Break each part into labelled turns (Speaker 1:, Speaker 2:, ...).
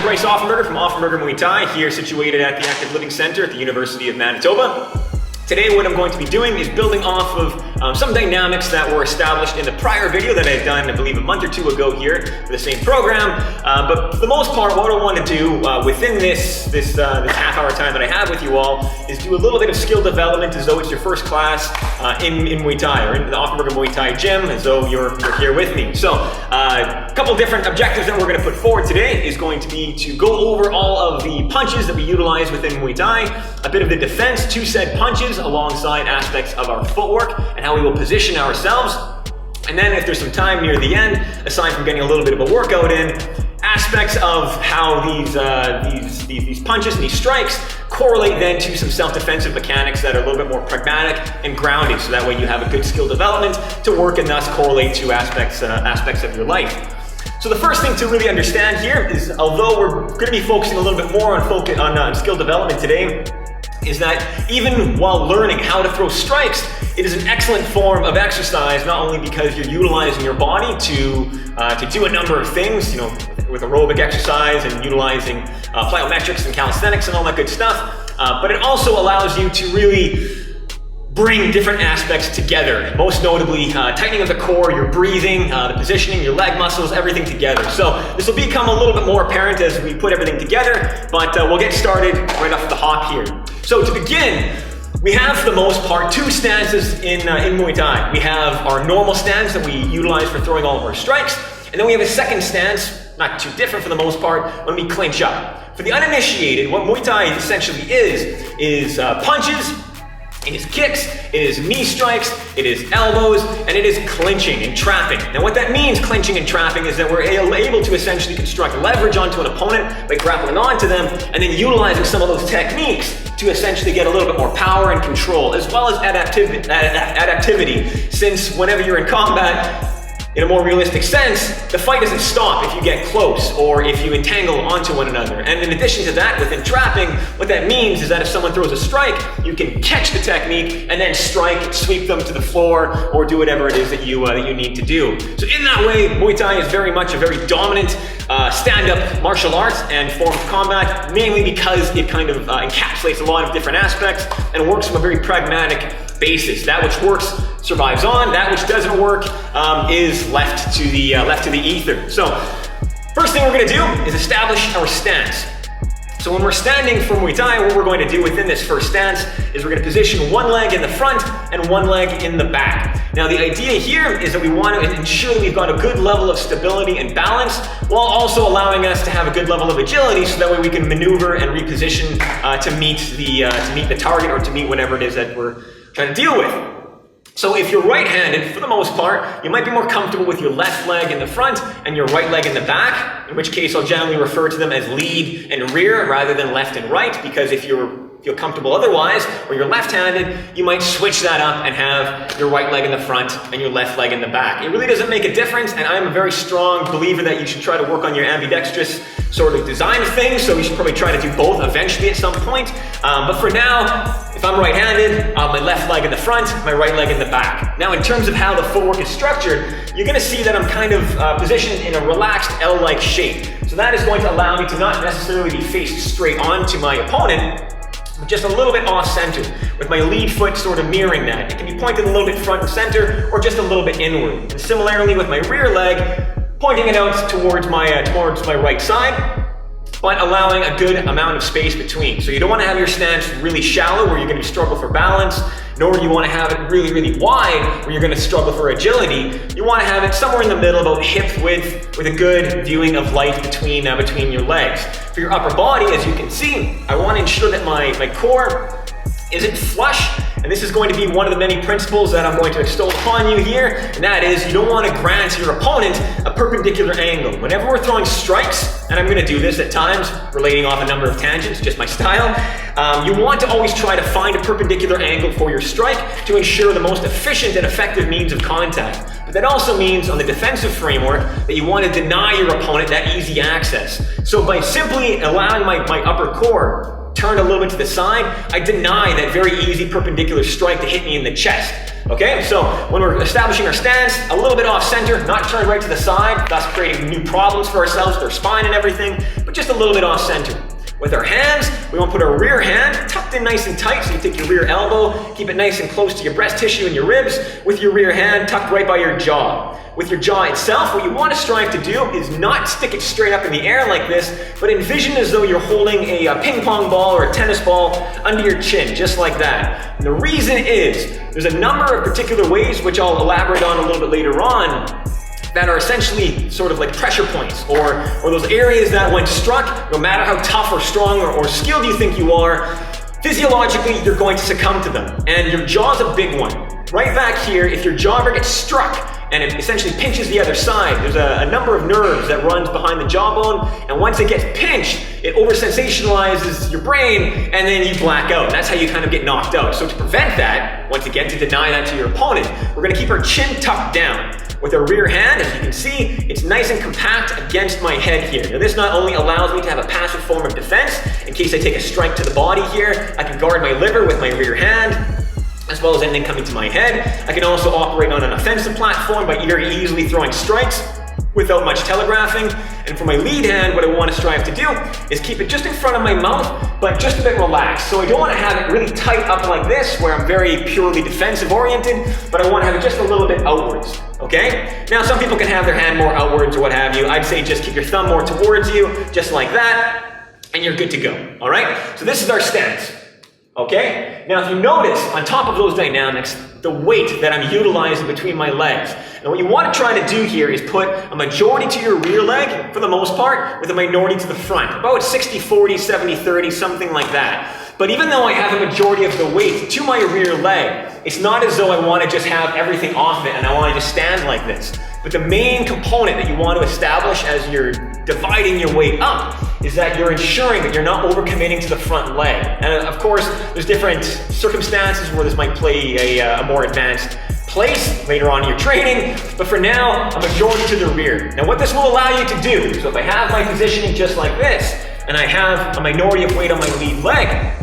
Speaker 1: I'm Bryce Offenberger from Offenberger Muay Thai, here situated at the Active Living Center at the University of Manitoba. Today what I'm going to be doing is building off of some dynamics that were established in the prior video that I had done, I believe, a month or two ago here for the same program. But for the most part, what I want to do within this half-hour time that I have with you all is do a little bit of skill development as though it's your first class in Muay Thai, or in the Offenberger Muay Thai gym, as though you're here with me. So a couple different objectives that we're going to put forward today is going to be to go over all of the punches that we utilize within Muay Thai, a bit of the defense to said punches, alongside aspects of our footwork and how we will position ourselves. And then if there's some time near the end, aside from getting a little bit of a workout in, aspects of how these punches and these strikes correlate then to some self-defensive mechanics that are a little bit more pragmatic and grounded, so that way you have a good skill development to work and thus correlate to aspects of your life. So the first thing to really understand here is, although we're going to be focusing a little bit more on skill development today, is that even while learning how to throw strikes, it is an excellent form of exercise, not only because you're utilizing your body to do a number of things, you know, with aerobic exercise and utilizing plyometrics and calisthenics and all that good stuff, but it also allows you to really bring different aspects together, most notably tightening of the core, your breathing, the positioning, your leg muscles, everything together. So this will become a little bit more apparent as we put everything together, but we'll get started right off the hop here. So to begin, we have for the most part two stances in Muay Thai. We have our normal stance that we utilize for throwing all of our strikes, and then we have a second stance, not too different for the most part, when we clinch up. For the uninitiated, what Muay Thai essentially is punches, it is kicks, it is knee strikes, it is elbows, and it is clinching and trapping. Now what that means, clinching and trapping, is that we're able to essentially construct leverage onto an opponent by grappling onto them and then utilizing some of those techniques to essentially get a little bit more power and control, as well as adaptivity, since whenever you're in combat, in a more realistic sense, the fight doesn't stop if you get close or if you entangle onto one another. And in addition to that, within trapping, what that means is that if someone throws a strike, you can catch the technique and then strike, sweep them to the floor, or do whatever it is that you need to do. So in that way, Muay Thai is very much a very dominant stand-up martial arts and form of combat, mainly because it kind of encapsulates a lot of different aspects and works from a very pragmatic basis. That which works survives on, that which doesn't work is left to the ether. So first thing we're going to do is establish our stance. So when we're standing for Muay Thai, what we're going to do within this first stance is we're going to position one leg in the front and one leg in the back. Now the idea here is that we want to ensure that we've got a good level of stability and balance, while also allowing us to have a good level of agility, so that way we can maneuver and reposition to meet the target, or to meet whatever it is that we're trying to deal with. So if you're right-handed, for the most part, you might be more comfortable with your left leg in the front and your right leg in the back, in which case I'll generally refer to them as lead and rear rather than left and right, because if you feel comfortable otherwise, or you're left-handed, you might switch that up and have your right leg in the front and your left leg in the back. It really doesn't make a difference, and I'm a very strong believer that you should try to work on your ambidextrous sort of design of things, so you should probably try to do both eventually at some point. But for now, if I'm right-handed, my left leg in the front, my right leg in the back. Now in terms of how the footwork is structured, you're going to see that I'm kind of positioned in a relaxed L-like shape. So that is going to allow me to not necessarily be faced straight onto my opponent, but just a little bit off-center, with my lead foot sort of mirroring that. It can be pointed a little bit front and center, or just a little bit inward. And similarly with my rear leg, pointing it out towards my right side, but allowing a good amount of space between. So you don't want to have your stance really shallow, where you're going to struggle for balance, nor do you want to have it really, really wide, where you're going to struggle for agility. You want to have it somewhere in the middle, about hip width, with a good viewing of light between your legs. For your upper body, as you can see, I want to ensure that my core isn't flush, and this is going to be one of the many principles that I'm going to extol upon you here, and that is, you don't want to grant your opponent a perpendicular angle. Whenever we're throwing strikes, and I'm going to do this at times, relating off a number of tangents, just my style, you want to always try to find a perpendicular angle for your strike to ensure the most efficient and effective means of contact. But that also means, on the defensive framework, that you want to deny your opponent that easy access. So by simply allowing my upper core turned a little bit to the side, I deny that very easy perpendicular strike to hit me in the chest. Okay, so when we're establishing our stance, a little bit off center, not turned right to the side, thus creating new problems for ourselves with our spine and everything, but just a little bit off center. With our hands, we want to put our rear hand tucked in nice and tight, so you take your rear elbow, keep it nice and close to your breast tissue and your ribs, with your rear hand tucked right by your jaw. With your jaw itself, what you want to strive to do is not stick it straight up in the air like this, but envision as though you're holding a ping pong ball or a tennis ball under your chin, just like that. And the reason is, there's a number of particular ways, which I'll elaborate on a little bit later on, that are essentially sort of like pressure points, or those areas that when struck, no matter how tough or strong or skilled you think you are, physiologically you're going to succumb to them. And your jaw's a big one. Right back here, if your jaw ever gets struck and it essentially pinches the other side, there's a number of nerves that runs behind the jawbone, and once it gets pinched, it over-sensationalizes your brain, and then you black out. That's how you kind of get knocked out. So to prevent that, once again, to deny that to your opponent, we're gonna keep our chin tucked down. With our rear hand, as you can see, it's nice and compact against my head here. Now this not only allows me to have a passive form of defense, in case I take a strike to the body here, I can guard my liver with my rear hand, as well as anything coming to my head. I can also operate on an offensive platform by very easily throwing strikes without much telegraphing. And for my lead hand, what I want to strive to do is keep it just in front of my mouth, but just a bit relaxed. So I don't want to have it really tight up like this, where I'm very purely defensive oriented, but I want to have it just a little bit outwards, okay? Now, some people can have their hand more outwards or what have you. I'd say just keep your thumb more towards you, just like that, and you're good to go, all right? So this is our stance. Okay? Now, if you notice, on top of those dynamics, the weight that I'm utilizing between my legs. And what you want to try to do here is put a majority to your rear leg, for the most part, with a minority to the front. About 60-40, 70-30, something like that. But even though I have a majority of the weight to my rear leg, it's not as though I want to just have everything off it and I want to just stand like this. But the main component that you want to establish as you're dividing your weight up is that you're ensuring that you're not overcommitting to the front leg. And of course, there's different circumstances where this might play a more advanced place later on in your training, but for now, a majority to the rear. Now what this will allow you to do, so if I have my positioning just like this, and I have a minority of weight on my lead leg,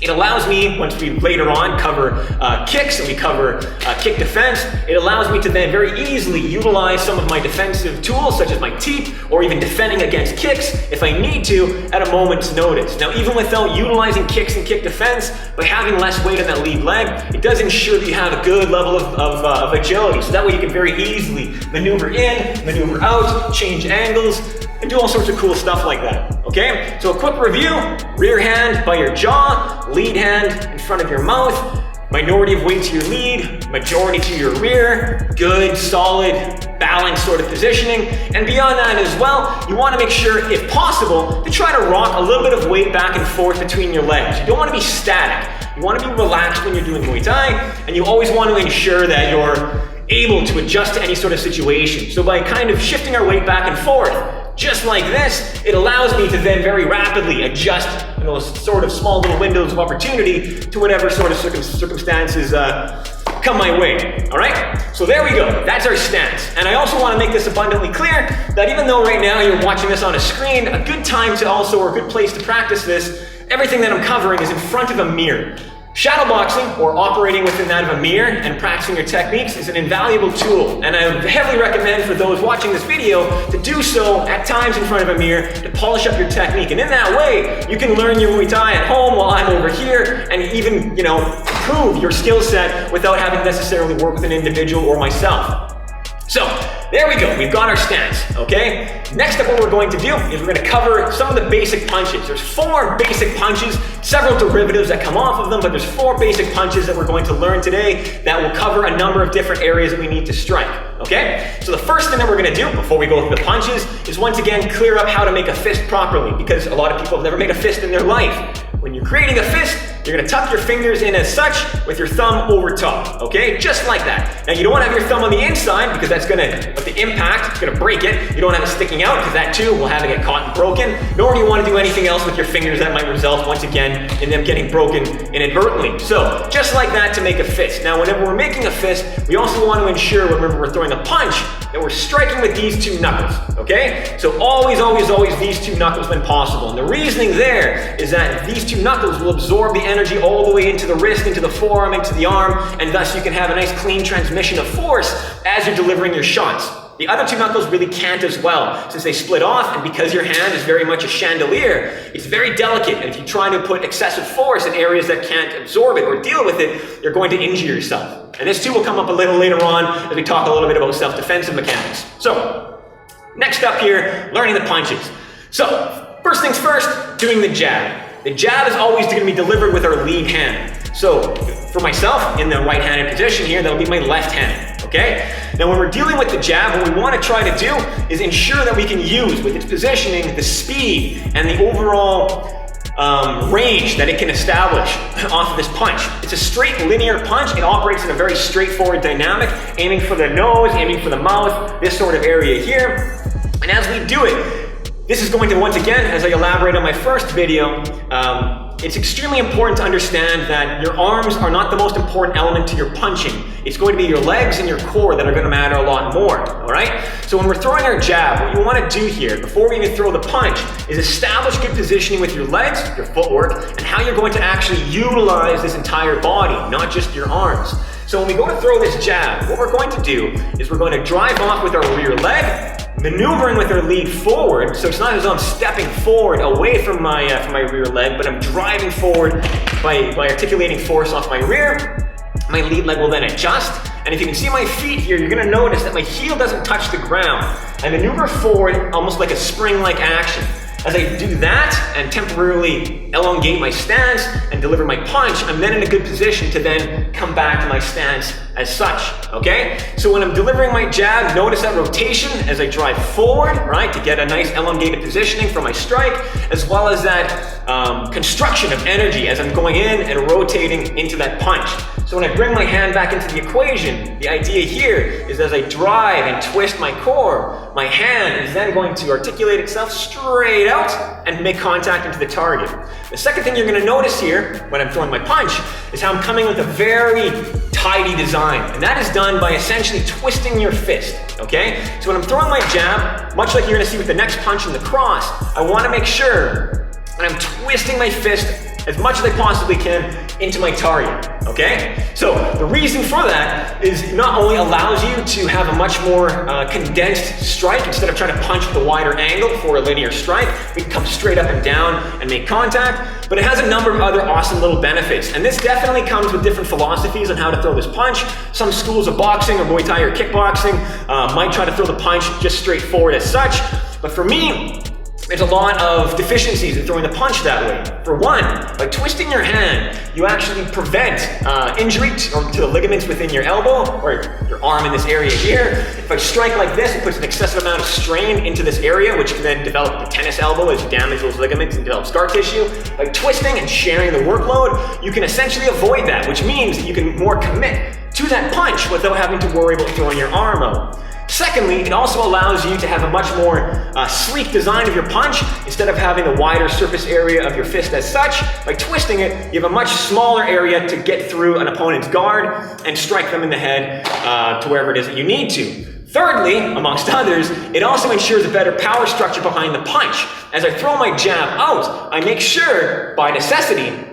Speaker 1: it allows me, once we later on cover kicks and we cover kick defense, it allows me to then very easily utilize some of my defensive tools, such as my teep, or even defending against kicks, if I need to, at a moment's notice. Now, even without utilizing kicks and kick defense, by having less weight on that lead leg, it does ensure that you have a good level of agility. So that way you can very easily maneuver in, maneuver out, change angles, and do all sorts of cool stuff like that, okay? So a quick review: rear hand by your jaw, lead hand in front of your mouth, minority of weight to your lead, majority to your rear, good, solid, balanced sort of positioning. And beyond that as well, you want to make sure, if possible, to try to rock a little bit of weight back and forth between your legs. You don't want to be static. You want to be relaxed when you're doing Muay Thai, and you always want to ensure that you're able to adjust to any sort of situation. So by kind of shifting our weight back and forth, just like this, it allows me to then very rapidly adjust in those sort of small little windows of opportunity to whatever sort of circumstances come my way, all right? So there we go, that's our stance. And I also want to make this abundantly clear that even though right now you're watching this on a screen, a good time to also, or a good place to practice this, everything that I'm covering is in front of a mirror. Shadowboxing, or operating within that of a mirror and practicing your techniques, is an invaluable tool, and I would heavily recommend for those watching this video to do so at times in front of a mirror to polish up your technique. And in that way, you can learn your Muay Thai at home while I'm over here, and even, you know, improve your skill set without having to necessarily work with an individual or myself. So, there we go, we've got our stance, okay? Next up, what we're going to do is we're going to cover some of the basic punches. There's 4 basic punches, several derivatives that come off of them, but there's 4 basic punches that we're going to learn today that will cover a number of different areas that we need to strike, okay? So the first thing that we're going to do before we go through the punches is once again clear up how to make a fist properly, because a lot of people have never made a fist in their life. When you're creating a fist, you're going to tuck your fingers in as such with your thumb over top, okay? Just like that. Now, you don't want to have your thumb on the inside because that's going to, with the impact, it's going to break it. You don't want to have it sticking out because that too will have it get caught and broken. Nor do you want to do anything else with your fingers that might result, once again, in them getting broken inadvertently. So, just like that to make a fist. Now, whenever we're making a fist, we also want to ensure, whenever we're throwing a punch, that we're striking with these two knuckles, okay? So always, always, always these two knuckles when possible. And the reasoning there is that these two knuckles will absorb the energy all the way into the wrist, into the forearm, into the arm, and thus you can have a nice clean transmission of force as you're delivering your shots. The other two knuckles really can't as well, since they split off, and because your hand is very much a chandelier, it's very delicate, and if you try to put excessive force in areas that can't absorb it or deal with it, you're going to injure yourself. And this too will come up a little later on as we talk a little bit about self-defensive mechanics. So, next up here, learning the punches. So, first things first, doing the jab. The jab is always going to be delivered with our lead hand. So, for myself, in the right-handed position here, that'll be my left hand, okay? Now, when we're dealing with the jab, what we want to try to do is ensure that we can use, with its positioning, the speed and the overall range that it can establish off of this punch. It's a straight linear punch. It operates in a very straightforward dynamic, aiming for the nose, aiming for the mouth, this sort of area here. And as we do it, this is going to, once again, as I elaborate on my first video, it's extremely important to understand that your arms are not the most important element to your punching. It's going to be your legs and your core that are going to matter a lot more, all right? So when we're throwing our jab, what you want to do here, before we even throw the punch, is establish good positioning with your legs, your footwork, and how you're going to actually utilize this entire body, not just your arms. So when we go to throw this jab, what we're going to do is we're going to drive off with our rear leg, maneuvering with our lead forward, so it's not as though I'm stepping forward away from my rear leg, but I'm driving forward by articulating force off my rear. My lead leg will then adjust, and if you can see my feet here, you're going to notice that my heel doesn't touch the ground. I maneuver forward almost like a spring-like action. As I do that and temporarily elongate my stance and deliver my punch, I'm then in a good position to then come back to my stance as such, okay? So when I'm delivering my jab, notice that rotation as I drive forward, right, to get a nice elongated positioning for my strike, as well as that construction of energy as I'm going in and rotating into that punch. So when I bring my hand back into the equation, the idea here is as I drive and twist my core, my hand is then going to articulate itself straight out and make contact into the target. The second thing you're going to notice here when I'm throwing my punch is how I'm coming with a very tidy design, and that is done by essentially twisting your fist, okay? So when I'm throwing my jab, much like you're going to see with the next punch in the cross, I want to make sure that I'm twisting my fist as much as I possibly can into my target, okay? So the reason for that is it not only allows you to have a much more condensed strike instead of trying to punch with a wider angle for a linear strike. We can come straight up and down and make contact, but it has a number of other awesome little benefits. And this definitely comes with different philosophies on how to throw this punch. Some schools of boxing or Muay Thai or kickboxing might try to throw the punch just straight forward as such, but for me, there's a lot of deficiencies in throwing the punch that way. For one, by twisting your hand, you actually prevent injury to the ligaments within your elbow or your arm in this area here. If I strike like this, it puts an excessive amount of strain into this area, which can then develop the tennis elbow as you damage those ligaments and develop scar tissue. By twisting and sharing the workload, you can essentially avoid that, which means that you can more commit to that punch without having to worry about throwing your arm out. Secondly, it also allows you to have a much more sleek design of your punch. Instead of having a wider surface area of your fist as such, by twisting it, you have a much smaller area to get through an opponent's guard and strike them in the head to wherever it is that you need to. Thirdly, amongst others, it also ensures a better power structure behind the punch. As I throw my jab out, I make sure, by necessity,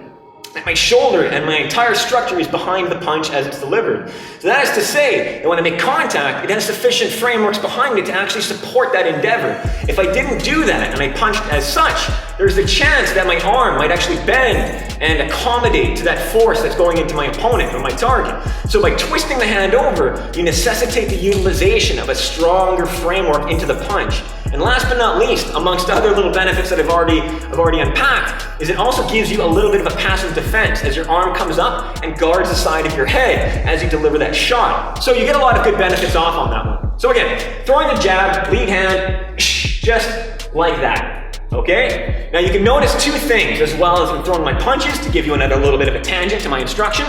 Speaker 1: that my shoulder and my entire structure is behind the punch as it's delivered. So that is to say that when I make contact, it has sufficient frameworks behind it to actually support that endeavor. If I didn't do that and I punched as such, there's a chance that my arm might actually bend and accommodate to that force that's going into my opponent or my target. So by twisting the hand over, you necessitate the utilization of a stronger framework into the punch. And last but not least, amongst other little benefits that I've already unpacked, is it also gives you a little bit of a passive defense as your arm comes up and guards the side of your head as you deliver that shot. So you get a lot of good benefits off on that one. So again, throwing the jab, lead hand, just like that. Okay? Now you can notice two things as well as I'm throwing my punches to give you another little bit of a tangent to my instruction.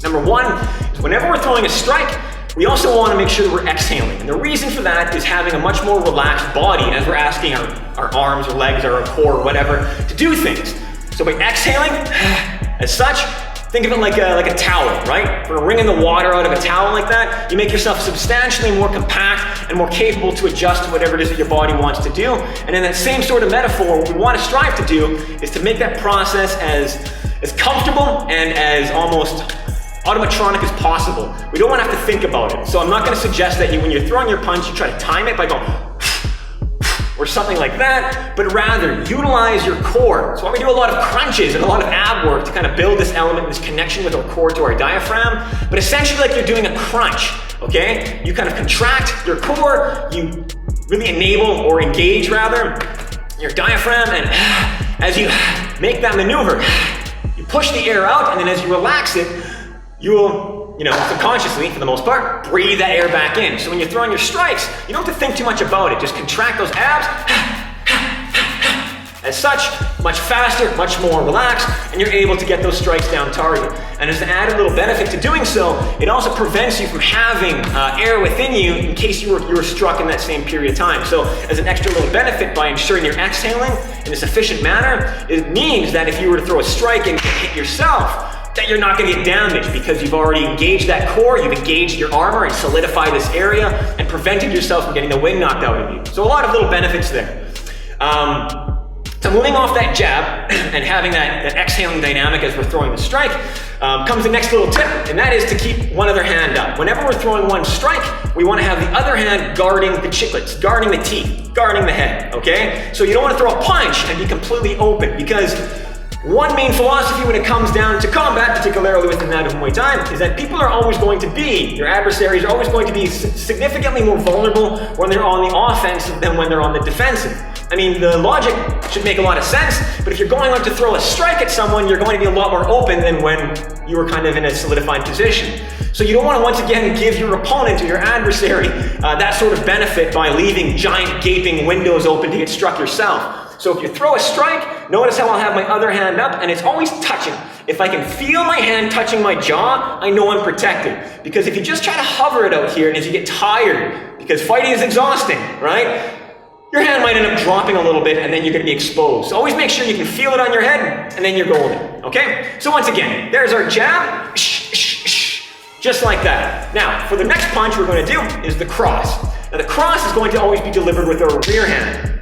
Speaker 1: Number one is whenever we're throwing a strike, we also want to make sure that we're exhaling. And the reason for that is having a much more relaxed body as we're asking our arms or legs or our core or whatever to do things. So by exhaling, as such, Think of it like a towel, right? For wringing the water out of a towel like that, you make yourself substantially more compact and more capable to adjust to whatever it is that your body wants to do. And in that same sort of metaphor, what we want to strive to do is to make that process as comfortable and as almost automatronic as possible. We don't want to have to think about it. So I'm not going to suggest that when you're throwing your punch, you try to time it by going or something like that, but rather utilize your core. So we do a lot of crunches and a lot of ab work to kind of build this element, this connection with our core to our diaphragm, but essentially like you're doing a crunch, okay? You kind of contract your core, you really enable or engage rather your diaphragm, and as you make that maneuver, you push the air out, and then as you relax it, you will, subconsciously, for the most part, breathe that air back in. So when you're throwing your strikes, you don't have to think too much about it. Just contract those abs. As such, much faster, much more relaxed, and you're able to get those strikes down target. And as an added little benefit to doing so, it also prevents you from having air within you in case you were struck in that same period of time. So as an extra little benefit, by ensuring you're exhaling in a sufficient manner, it means that if you were to throw a strike and hit yourself, that you're not going to get damaged because you've already engaged that core, you've engaged your armor and solidified this area and prevented yourself from getting the wind knocked out of you. So a lot of little benefits there. So moving off that jab and having that exhaling dynamic as we're throwing the strike, comes the next little tip, and that is to keep one other hand up. Whenever we're throwing one strike, we want to have the other hand guarding the chiclets, guarding the teeth, guarding the head, okay? So you don't want to throw a punch and be completely open, because one main philosophy when it comes down to combat, particularly within that of Muay Thai, is that people are always going to be, your adversaries are always going to be significantly more vulnerable when they're on the offensive than when they're on the defensive. I mean, the logic should make a lot of sense, but if you're going out to throw a strike at someone, you're going to be a lot more open than when you were kind of in a solidified position. So you don't want to once again give your opponent or your adversary that sort of benefit by leaving giant gaping windows open to get struck yourself. So if you throw a strike, notice how I'll have my other hand up and it's always touching. If I can feel my hand touching my jaw, I know I'm protected. Because if you just try to hover it out here and as you get tired, because fighting is exhausting, right? Your hand might end up dropping a little bit and then you're going to be exposed. So always make sure you can feel it on your head and then you're golden, okay? So once again, there's our jab, just like that. Now, for the next punch we're going to do is the cross. Now the cross is going to always be delivered with our rear hand.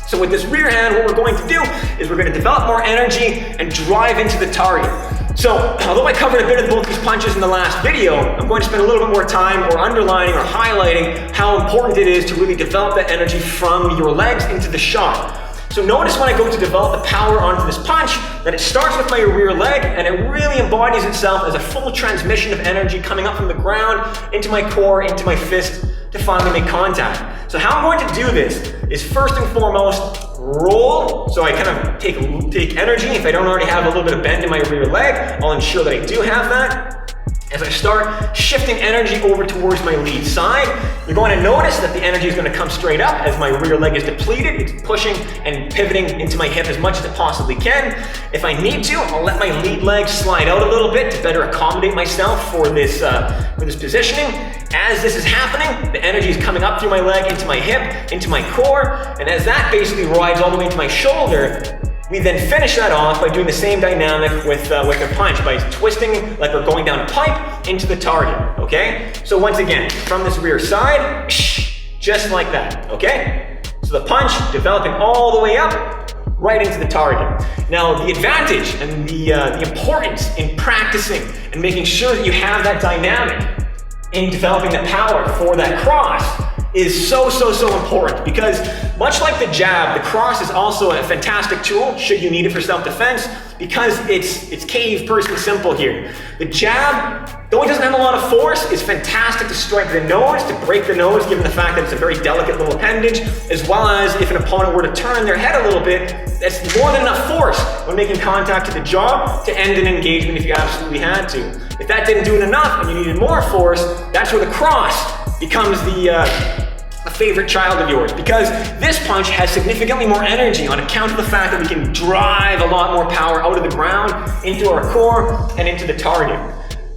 Speaker 1: So with this rear hand, what we're going to do is we're going to develop more energy and drive into the target. So although I covered a bit of both these punches in the last video, I'm going to spend a little bit more time or underlining or highlighting how important it is to really develop that energy from your legs into the shot. So notice when I go to develop the power onto this punch, that it starts with my rear leg and it really embodies itself as a full transmission of energy coming up from the ground into my core, into my fist, to finally make contact. So how I'm going to do this is first and foremost roll. So I kind of take energy. If I don't already have a little bit of bend in my rear leg, I'll ensure that I do have that. As I start shifting energy over towards my lead side, you're going to notice that the energy is going to come straight up as my rear leg is depleted. It's pushing and pivoting into my hip as much as it possibly can. If I need to, I'll let my lead leg slide out a little bit to better accommodate myself for this positioning. As this is happening, the energy is coming up through my leg, into my hip, into my core, and as that basically rides all the way into my shoulder, we then finish that off by doing the same dynamic with a punch, by twisting like we're going down a pipe into the target, okay? So once again, from this rear side, just like that, okay? So the punch developing all the way up, right into the target. Now the advantage and the importance in practicing and making sure that you have that dynamic in developing the power for that cross is so important, because much like the jab, the cross is also a fantastic tool should you need it for self-defense, because it's cave person simple here. The jab, though it doesn't have a lot of force, is fantastic to strike the nose, to break the nose, given the fact that it's a very delicate little appendage, as well as if an opponent were to turn their head a little bit, that's more than enough force when making contact to the jaw to end an engagement if you absolutely had to. If that didn't do it enough and you needed more force, that's where the cross becomes a favorite child of yours, because this punch has significantly more energy on account of the fact that we can drive a lot more power out of the ground into our core and into the target.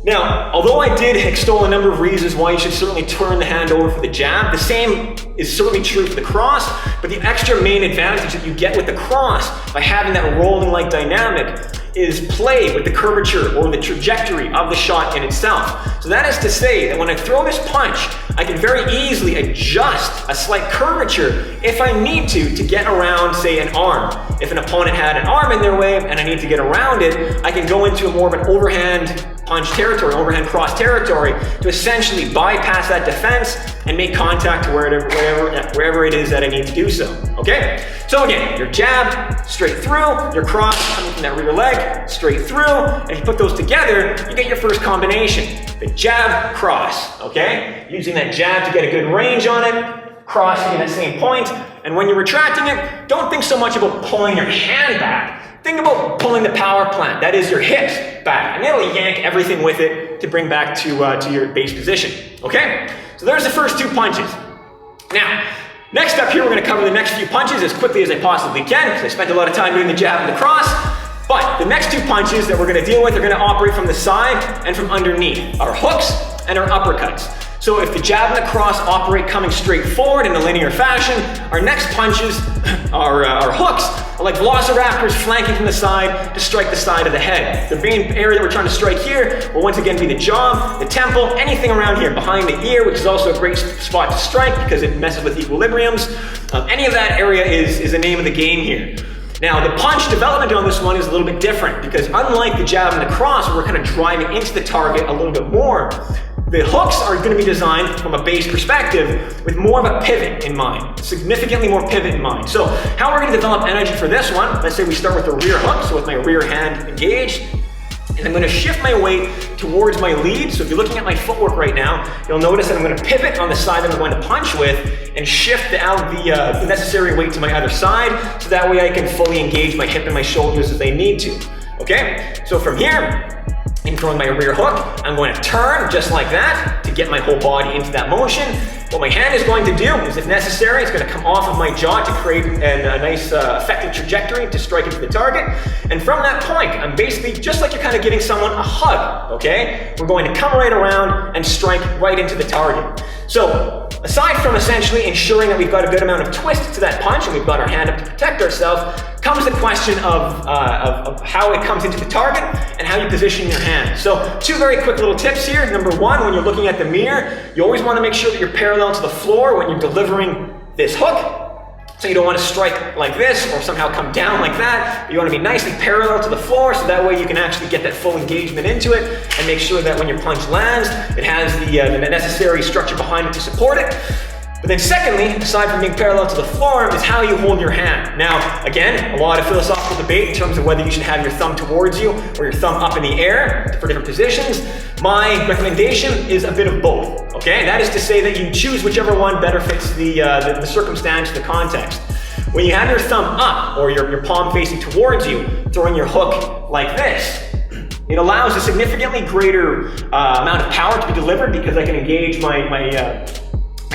Speaker 1: Now, although I did extol a number of reasons why you should certainly turn the hand over for the jab, the same is certainly true for the cross, but the extra main advantage that you get with the cross by having that rolling like dynamic is play with the curvature or the trajectory of the shot in itself. So that is to say that when I throw this punch, I can very easily adjust a slight curvature if I need to get around, say, an arm. If an opponent had an arm in their way and I need to get around it, I can go into a more of an overhand punch territory, overhand cross territory, to essentially bypass that defense and make contact to wherever it is that I need to do so, okay? So again, your jab, straight through, your cross coming from that rear leg, straight through, and if you put those together, you get your first combination, the jab, cross, okay? Using that jab to get a good range on it, crossing at that same point, and when you're retracting it, don't think so much about pulling your hand back. Think about pulling the power plant, that is your hips, back, and it'll yank everything with it to bring back to your base position, okay? So there's the first two punches. Now, next up here, we're gonna cover the next few punches as quickly as I possibly can, because I spent a lot of time doing the jab and the cross, but the next two punches that we're gonna deal with are gonna operate from the side and from underneath, our hooks and our uppercuts. So if the jab and the cross operate coming straight forward in a linear fashion, our next punches, our hooks, are like velociraptors flanking from the side to strike the side of the head. The main area that we're trying to strike here will once again be the jaw, the temple, anything around here, behind the ear, which is also a great spot to strike because it messes with equilibriums. Any of that area is the name of the game here. Now, the punch development on this one is a little bit different because unlike the jab and the cross, where we're kind of driving into the target a little bit more, the hooks are going to be designed from a base perspective with more of a pivot in mind, significantly more pivot in mind. So how we're going to develop energy for this one, let's say we start with the rear hook, so with my rear hand engaged, and I'm going to shift my weight towards my lead. So if you're looking at my footwork right now, you'll notice that I'm going to pivot on the side that I'm going to punch with and shift the necessary weight to my other side, so that way I can fully engage my hip and my shoulders as they need to. Okay, so from here, in throwing my rear hook, I'm going to turn just like that to get my whole body into that motion. What my hand is going to do is, if necessary, it's going to come off of my jaw to create a nice effective trajectory to strike into the target. And from that point, I'm basically, just like you're kind of giving someone a hug, okay? We're going to come right around and strike right into the target. So, aside from essentially ensuring that we've got a good amount of twist to that punch and we've got our hand up to protect ourselves, comes the question of how it comes into the target and how you position your hand. So, two very quick little tips here. Number one, when you're looking at the mirror, you always want to make sure that you're parallel to the floor when you're delivering this hook. So you don't want to strike like this or somehow come down like that. You want to be nicely parallel to the floor, so that way you can actually get that full engagement into it and make sure that when your punch lands, it has the necessary structure behind it to support it. But then secondly, aside from being parallel to the floor, is how you hold your hand. Now, again, a lot of philosophical debate in terms of whether you should have your thumb towards you or your thumb up in the air for different positions. My recommendation is a bit of both, okay? That is to say that you choose whichever one better fits the circumstance, the context. When you have your thumb up or your palm facing towards you, throwing your hook like this, it allows a significantly greater amount of power to be delivered because I can engage my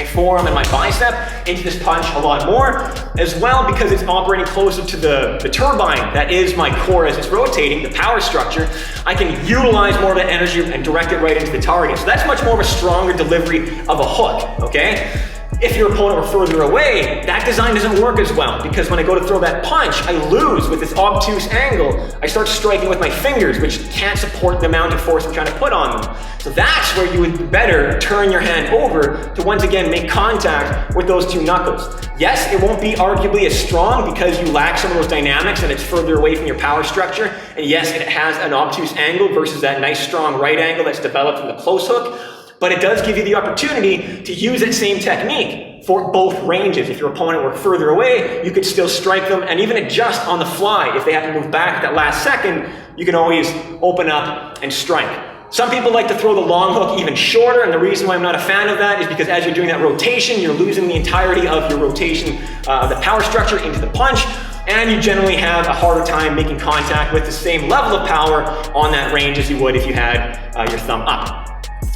Speaker 1: forearm and my bicep into this punch a lot more, as well because it's operating closer to the turbine that is my core as it's rotating, the power structure. I can utilize more of that energy and direct it right into the target. So that's much more of a stronger delivery of a hook, okay? If your opponent were further away, that design doesn't work as well because when I go to throw that punch, I lose with this obtuse angle. I start striking with my fingers, which can't support the amount of force I'm trying to put on them. So that's where you would better turn your hand over to once again make contact with those two knuckles. Yes, it won't be arguably as strong because you lack some of those dynamics and it's further away from your power structure. And yes, it has an obtuse angle versus that nice strong right angle that's developed from the close hook. But it does give you the opportunity to use that same technique for both ranges. If your opponent were further away, you could still strike them and even adjust on the fly. If they have to move back at that last second, you can always open up and strike. Some people like to throw the long hook even shorter, and the reason why I'm not a fan of that is because as you're doing that rotation, you're losing the entirety of your rotation, the power structure into the punch, and you generally have a harder time making contact with the same level of power on that range as you would if you had your thumb up.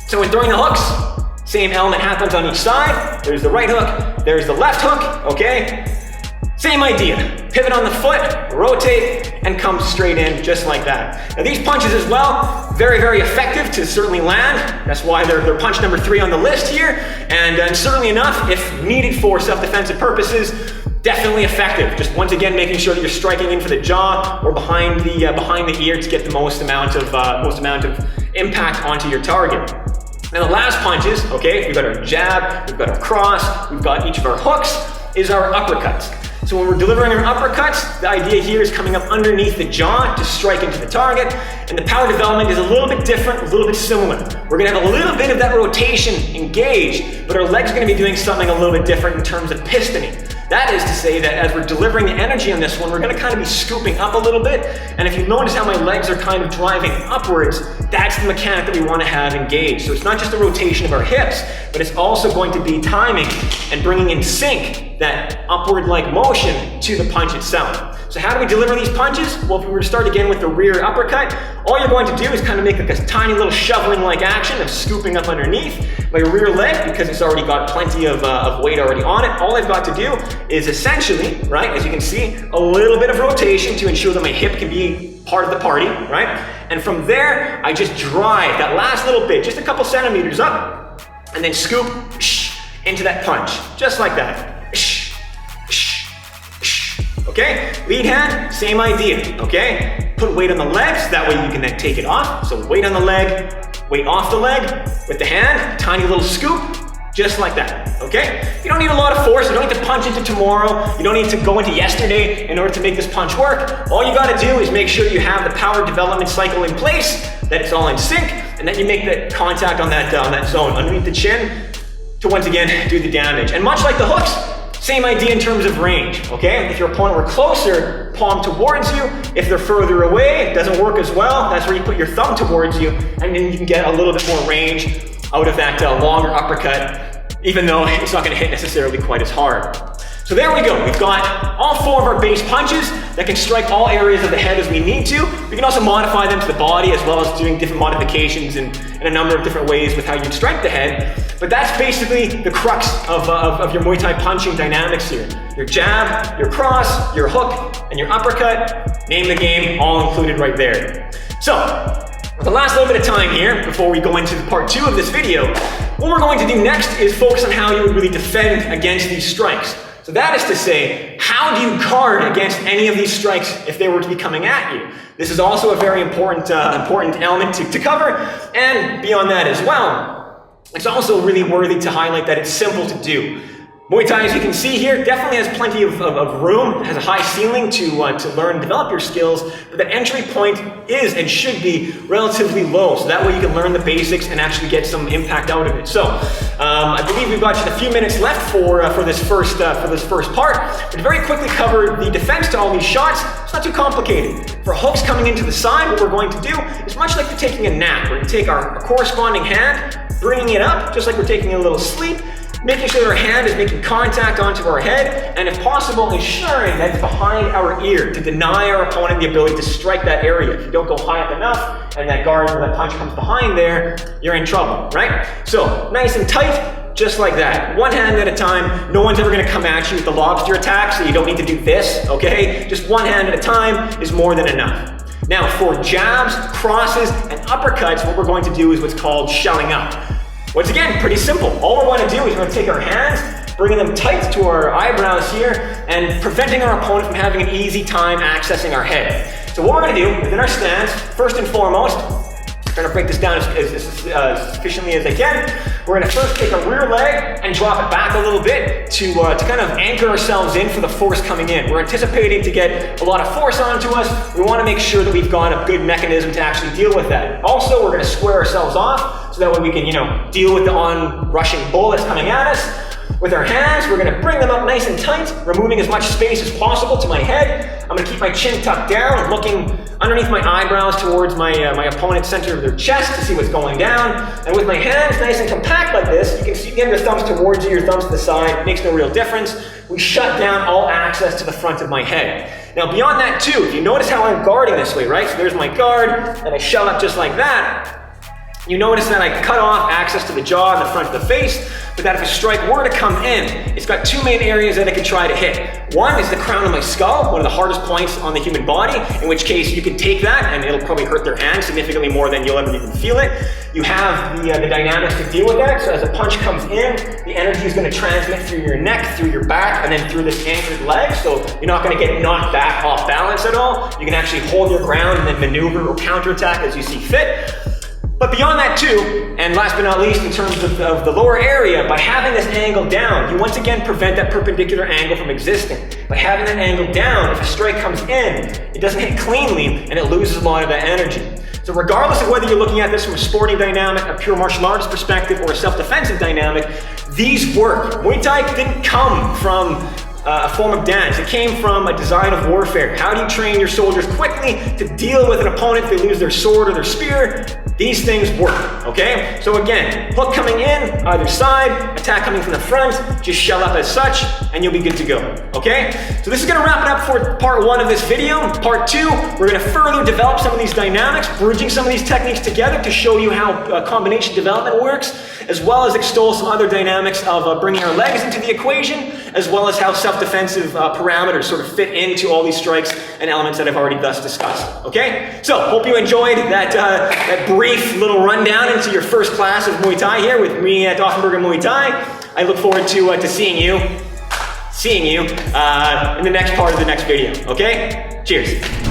Speaker 1: So when throwing the hooks, same element happens on each side. There's the right hook, there's the left hook, okay? Same idea. Pivot on the foot, rotate, and come straight in just like that. Now these punches as well, very, very effective to certainly land. That's why they're punch number 3 on the list here. And certainly enough, if needed for self-defensive purposes, definitely effective. Just once again, making sure that you're striking in for the jaw or behind the ear to get the most amount of impact onto your target. Now the last punches, okay, we've got our jab, we've got our cross, we've got each of our hooks, is our uppercuts. So when we're delivering our uppercuts, the idea here is coming up underneath the jaw to strike into the target, and the power development is a little bit different, a little bit similar. We're gonna have a little bit of that rotation engaged, but our legs are gonna be doing something a little bit different in terms of pistoning. That is to say that as we're delivering the energy on this one, we're gonna kind of be scooping up a little bit, and if you notice how my legs are kind of driving upwards, that's the mechanic that we wanna have engaged. So it's not just the rotation of our hips, but it's also going to be timing and bringing in sync that upward-like motion to the punch itself. So how do we deliver these punches? Well, if we were to start again with the rear uppercut, all you're going to do is kind of make like a tiny little shoveling-like action of scooping up underneath my rear leg, because it's already got plenty of weight already on it. All I've got to do is essentially, right, as you can see, a little bit of rotation to ensure that my hip can be part of the party, right? And from there, I just drive that last little bit, just a couple centimeters up, and then scoop into that punch, just like that. Okay, lead hand, same idea, okay? Put weight on the legs, that way you can then take it off. So weight on the leg, weight off the leg, with the hand, tiny little scoop, just like that, okay? You don't need a lot of force, you don't need to punch into tomorrow, you don't need to go into yesterday in order to make this punch work. All you gotta do is make sure you have the power development cycle in place, that it's all in sync, and then you make the contact on that zone underneath the chin to once again do the damage. And much like the hooks, same idea in terms of range, okay? If your opponent were closer, palm towards you. If they're further away, it doesn't work as well. That's where you put your thumb towards you, and then you can get a little bit more range out of that longer uppercut, even though it's not gonna hit necessarily quite as hard. So there we go. We've got all 4 of our base punches that can strike all areas of the head as we need to. We can also modify them to the body, as well as doing different modifications in a number of different ways with how you strike the head. But that's basically the crux of your Muay Thai punching dynamics here. Your jab, your cross, your hook, and your uppercut. Name the game, all included right there. So, with the last little bit of time here, before we go into part 2 of this video, what we're going to do next is focus on how you would really defend against these strikes. So that is to say, how do you guard against any of these strikes if they were to be coming at you? This is also a very important element to cover, and beyond that as well, it's also really worthy to highlight that it's simple to do. Muay Thai, as you can see here, definitely has plenty of room, has a high ceiling to learn and develop your skills, but the entry point is and should be relatively low, so that way you can learn the basics and actually get some impact out of it. So, I believe we've got just a few minutes left for this first part, but to very quickly cover the defense to all these shots. It's not too complicated. For hooks coming into the side, what we're going to do is much like we're taking a nap. We're going to take our corresponding hand, bringing it up, just like we're taking a little sleep, making sure that our hand is making contact onto our head, and if possible, ensuring that it's behind our ear to deny our opponent the ability to strike that area. If you don't go high up enough, and that guard or that punch comes behind there, you're in trouble, right? So, nice and tight, just like that. One hand at a time. No one's ever gonna come at you with the lobster attack, so you don't need to do this, okay? Just one hand at a time is more than enough. Now, for jabs, crosses, and uppercuts, what we're going to do is what's called shelling up. Once again, pretty simple. All we want to do is we're going to take our hands, bringing them tight to our eyebrows here, and preventing our opponent from having an easy time accessing our head. So what we're going to do within our stance, first and foremost, I'm going to break this down as efficiently as I can. We're going to first take our rear leg and drop it back a little bit to kind of anchor ourselves in for the force coming in. We're anticipating to get a lot of force onto us. We want to make sure that we've got a good mechanism to actually deal with that. Also, we're going to square ourselves off so that way we can, deal with the on-rushing bull that's coming at us. With our hands, we're going to bring them up nice and tight, removing as much space as possible to my head. I'm going to keep my chin tucked down, looking underneath my eyebrows towards my opponent's center of their chest to see what's going down. And with my hands nice and compact like this, you can see again your thumbs towards you, your thumbs to the side, it makes no real difference. We shut down all access to the front of my head. Now beyond that too, if you notice how I'm guarding this way, right? So there's my guard, and I shut up just like that. You notice that I cut off access to the jaw and the front of the face, but that if a strike were to come in, it's got two main areas that it could try to hit. One is the crown of my skull, one of the hardest points on the human body, in which case you can take that and it'll probably hurt their hand significantly more than you'll ever even feel it. You have the dynamics to deal with that, so as a punch comes in, the energy is going to transmit through your neck, through your back, and then through this anchored leg, so you're not going to get knocked back off balance at all. You can actually hold your ground and then maneuver or counterattack as you see fit. But beyond that too, and last but not least in terms of the lower area, by having this angle down, you once again prevent that perpendicular angle from existing. By having that angle down, if a strike comes in, it doesn't hit cleanly and it loses a lot of that energy. So regardless of whether you're looking at this from a sporting dynamic, a pure martial arts perspective, or a self-defensive dynamic, these work. Muay Thai didn't come from a form of dance. It came from a design of warfare. How do you train your soldiers quickly to deal with an opponent if they lose their sword or their spear? These things work, okay? So again, hook coming in, either side, attack coming from the front, just shell up as such, and you'll be good to go, okay? So this is gonna wrap it up for part one of this video. Part two, we're gonna further develop some of these dynamics, bridging some of these techniques together to show you how combination development works, as well as extol some other dynamics of bringing our legs into the equation, as well as how self-defensive parameters sort of fit into all these strikes and elements that I've already thus discussed, okay? So, hope you enjoyed that brief little rundown into your first class of Muay Thai here with me at Offenberger Muay Thai. I look forward to seeing you in the next part of the next video, okay? Cheers.